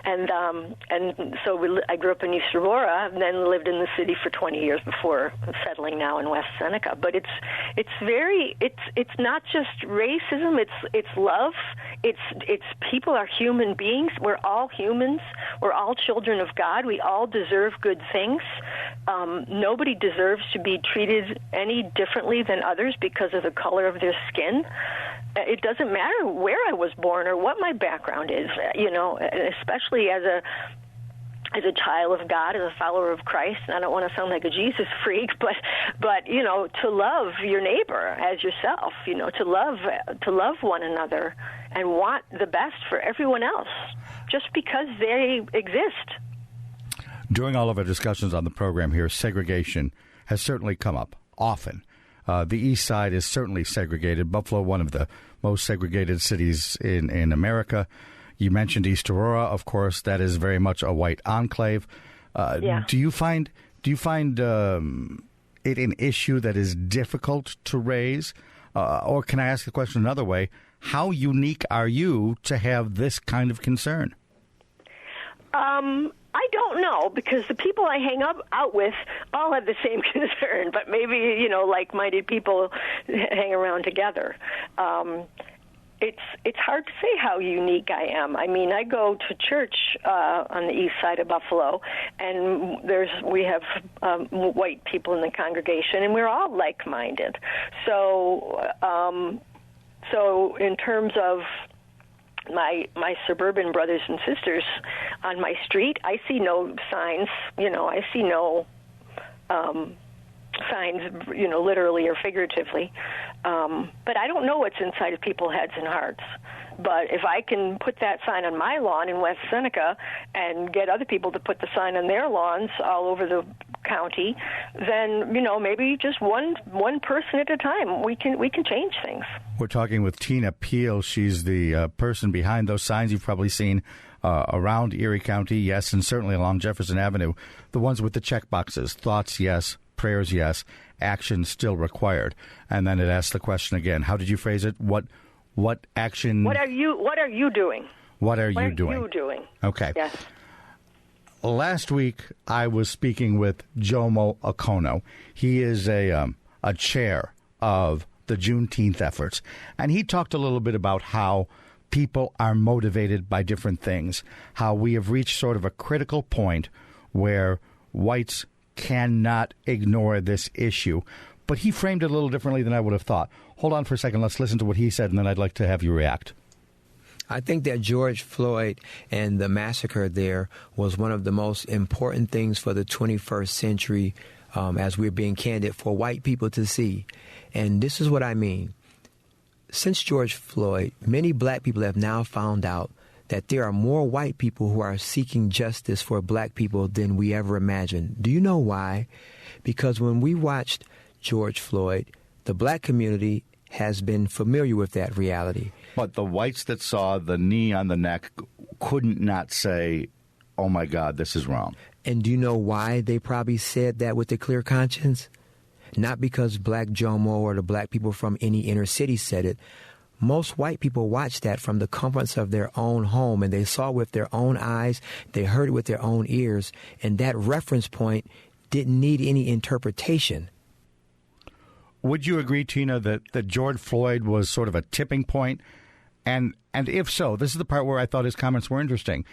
And so I grew up in East Aurora and then lived in the city for 20 years before settling now in West Seneca. But it's not just racism, it's love. It's people are human beings. We're all humans. We're all children of God. We all deserve good things. Nobody deserves to be treated any differently than others because of the color of their skin. It doesn't matter where I was born or what my background is, especially as a child of God, as a follower of Christ. And I don't want to sound like a Jesus freak, but to love your neighbor as yourself, to love one another and want the best for everyone else just because they exist. During all of our discussions on the program here, segregation has certainly come up often. The East Side is certainly segregated. Buffalo, one of the most segregated cities in America. You mentioned East Aurora, of course. That is very much a white enclave. Yeah. Do you find it an issue that is difficult to raise? Or can I ask the question another way? How unique are you to have this kind of concern? I don't know, because the people I hang out with all have the same concern, but maybe, like-minded people hang around together. It's hard to say how unique I am. I mean, I go to church on the east side of Buffalo, and we have white people in the congregation, and we're all like-minded. So in terms of my suburban brothers and sisters on my street, I see no signs. I see no signs, literally or figuratively. But I don't know what's inside of people's heads and hearts. But if I can put that sign on my lawn in West Seneca and get other people to put the sign on their lawns all over the county, then, maybe just one person at a time, we can change things. We're talking with Tina Peel. She's the person behind those signs you've probably seen around Erie County, yes, and certainly along Jefferson Avenue. The ones with the check boxes, thoughts, yes, prayers, yes, action still required. And then it asks the question again. How did you phrase it? What action? What are you doing? What are you doing? Okay. Yes. Last week, I was speaking with Jomo Okono. He is a chair of the Juneteenth efforts, and he talked a little bit about how people are motivated by different things, how we have reached sort of a critical point where whites cannot ignore this issue. But he framed it a little differently than I would have thought. Hold on for a second. Let's listen to what he said, and then I'd like to have you react. I think that George Floyd and the massacre there was one of the most important things for the 21st century, as we're being candid, for white people to see. And this is what I mean. Since George Floyd, many black people have now found out that there are more white people who are seeking justice for black people than we ever imagined. Do you know why? Because when we watched George Floyd, the black community has been familiar with that reality. But the whites that saw the knee on the neck couldn't not say, oh, my God, this is wrong. And do you know why they probably said that with a clear conscience? Not because Black Jomo or the black people from any inner city said it. Most white people watched that from the comforts of their own home, and they saw with their own eyes, they heard it with their own ears, and that reference point didn't need any interpretation. Would you agree, Tina, that George Floyd was sort of a tipping point? And if so, this is the part where I thought his comments were interesting.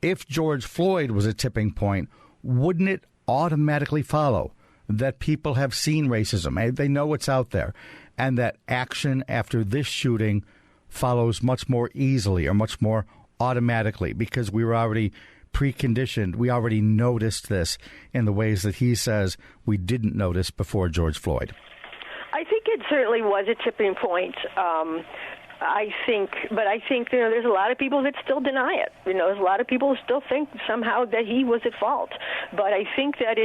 If George Floyd was a tipping point, wouldn't it automatically follow that people have seen racism, they know it's out there, and that action after this shooting follows much more easily or much more automatically because we were already preconditioned, we already noticed this in the ways that he says we didn't notice before George Floyd? I think it certainly was a tipping point. I think there's a lot of people that still deny it. There's a lot of people who still think somehow that he was at fault. But I think that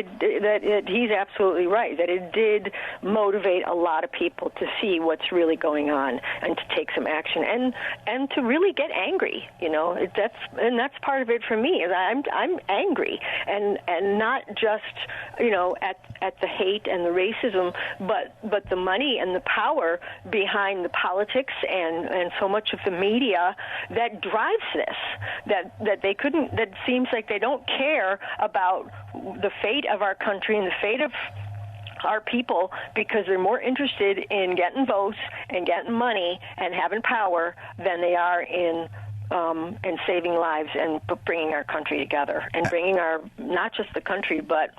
he's absolutely right, that it did motivate a lot of people to see what's really going on and to take some action and to really get angry. That's part of it for me. Is I'm angry and not just at the hate and the racism, but the money and the power behind the politics and so much of the media that drives this, that seems like they don't care about the fate of our country and the fate of our people because they're more interested in getting votes and getting money and having power than they are in saving lives and bringing our country together and bringing our, not just the country, but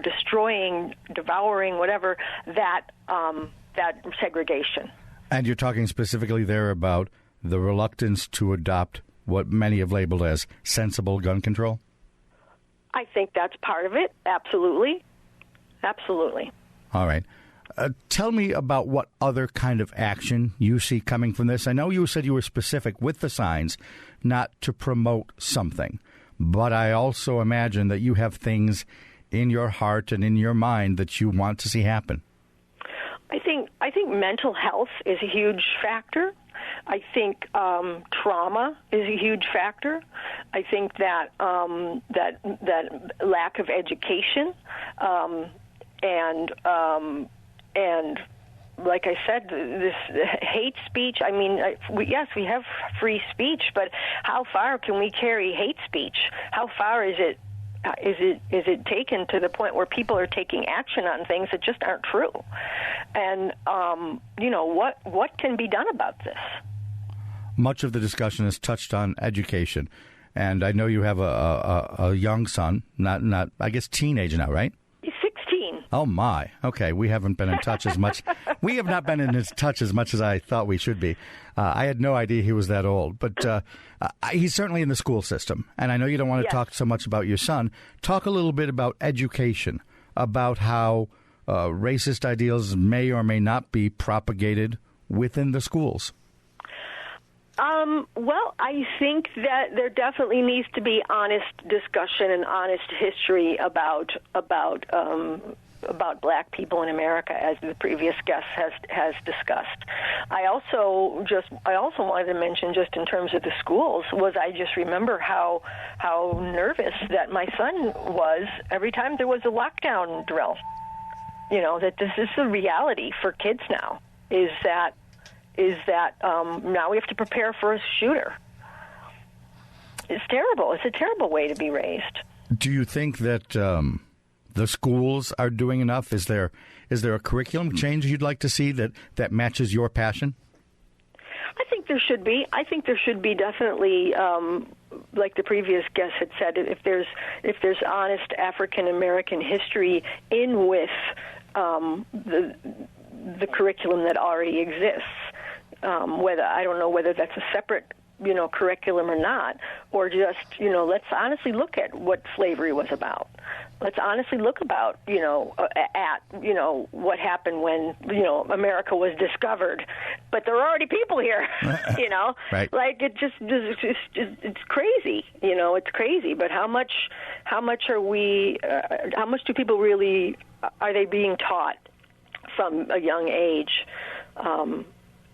destroying, devouring, whatever, that segregation. And you're talking specifically there about the reluctance to adopt what many have labeled as sensible gun control? I think that's part of it. Absolutely. Absolutely. All right. Tell me about what other kind of action you see coming from this. I know you said you were specific with the signs not to promote something, but I also imagine that you have things in your heart and in your mind that you want to see happen. I think mental health is a huge factor. I think trauma is a huge factor. I think that that lack of education and like I said, this hate speech. I mean, yes, we have free speech, but how far can we carry hate speech? How far is it taken to the point where people are taking action on things that just aren't true? And what can be done about this? Much of the discussion has touched on education, and I know you have a young son, not I guess teenage now, right? He's 16. Oh my! Okay, we haven't been in touch as much. We have not been in touch as much as I thought we should be. I had no idea he was that old, but he's certainly in the school system. And I know you don't want to talk so much about your son. Talk a little bit about education, about how racist ideals may or may not be propagated within the schools. Well, I think that there definitely needs to be honest discussion and honest history about black people in America, as the previous guest has discussed. I also wanted to mention, just in terms of the schools, I just remember how nervous that my son was every time there was a lockdown drill. That this is the reality for kids now, is that now we have to prepare for a shooter. It's terrible. It's a terrible way to be raised. Do you think that the schools are doing enough? Is there a curriculum change you'd like to see that matches your passion? I think there should be. I think there should be definitely, like the previous guest had said, if there's honest African American history in with the curriculum that already exists. I don't know whether that's a separate curriculum or not, or just let's honestly look at what slavery was about. Let's honestly look at what happened when America was discovered, but there are already people here. Right. Like it's crazy. It's crazy. But how much are we? How much do people really are they being taught from a young age?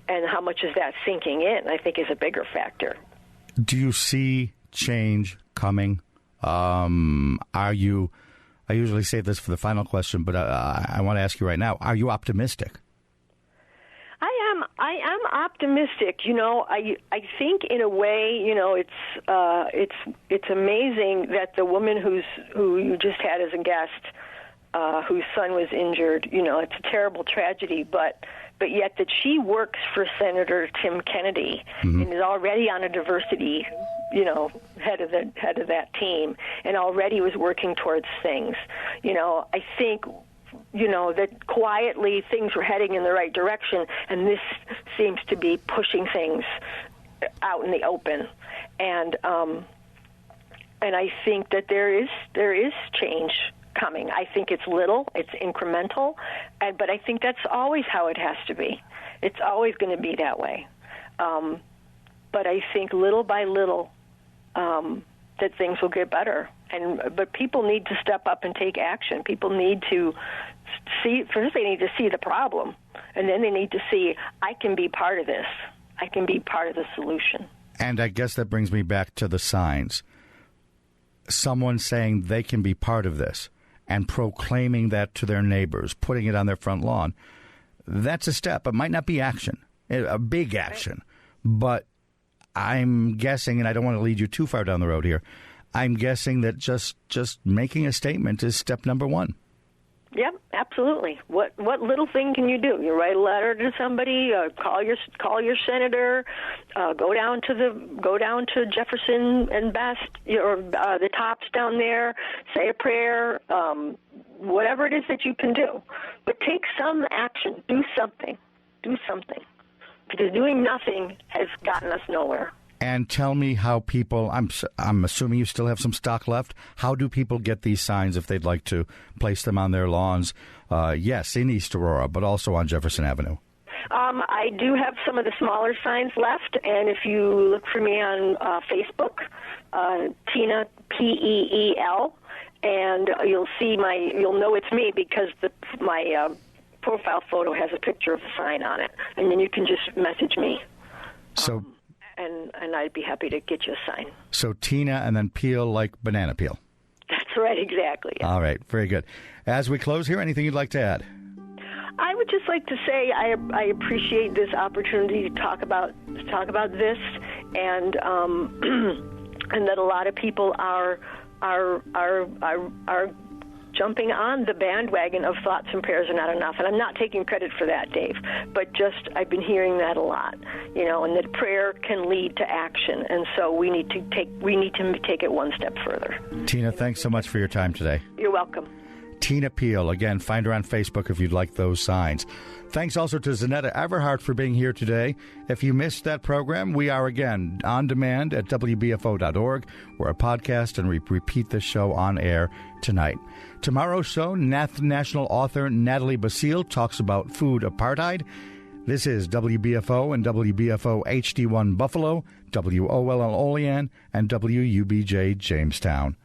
And how much is that sinking in, I think, is a bigger factor. Do you see change coming? I usually say this for the final question, but I want to ask you right now, are you optimistic? I am optimistic. I think in a way, it's amazing that the woman who you just had as a guest, whose son was injured, it's a terrible tragedy, but yet that she works for Senator Tim Kennedy and is already on a diversity, head of that team, and already was working towards things. I think, that quietly things were heading in the right direction, and this seems to be pushing things out in the open. And I think that there is change coming. I think it's little, it's incremental, but I think that's always how it has to be. It's always going to be that way. But I think little by little that things will get better. But people need to step up and take action. People need to see, first they need to see the problem, and then they need to see, I can be part of this. I can be part of the solution. And I guess that brings me back to the signs. Someone saying they can be part of this and proclaiming that to their neighbors, putting it on their front lawn, that's a step. It might not be action, a big action, but I'm guessing, and I don't want to lead you too far down the road here, I'm guessing that just making a statement is step number one. Yep, absolutely. What little thing can you do? You write a letter to somebody, call your senator, go down to Jefferson and Best, or the tops down there, say a prayer, whatever it is that you can do. But take some action. Do something. Because doing nothing has gotten us nowhere. And tell me how people, I'm assuming you still have some stock left. How do people get these signs if they'd like to place them on their lawns? Yes, in East Aurora, but also on Jefferson Avenue. I do have some of the smaller signs left, and if you look for me on Facebook, Tina, Peel, and you'll know it's me because my profile photo has a picture of the sign on it, and then you can just message me. So, and I'd be happy to get you a sign. So Tina and then peel like banana peel. That's right, exactly. All right, very good. As we close here, anything you'd like to add? I would just like to say I appreciate this opportunity to talk about this, and and that a lot of people are jumping on the bandwagon of thoughts and prayers are not enough. And I'm not taking credit for that, Dave, but just I've been hearing that a lot, and that prayer can lead to action. And so we need to take it one step further. Tina, thanks so much for your time today. You're welcome. Tina Peel. Again, find her on Facebook if you'd like those signs. Thanks also to Zeneta Everhart for being here today. If you missed that program, we are again on demand at WBFO.org. We're a podcast, and we repeat the show on air tonight. Tomorrow's show, national author Natalie Basile talks about food apartheid. This is WBFO and WBFO HD1 Buffalo, WOLL Olean, and WUBJ Jamestown.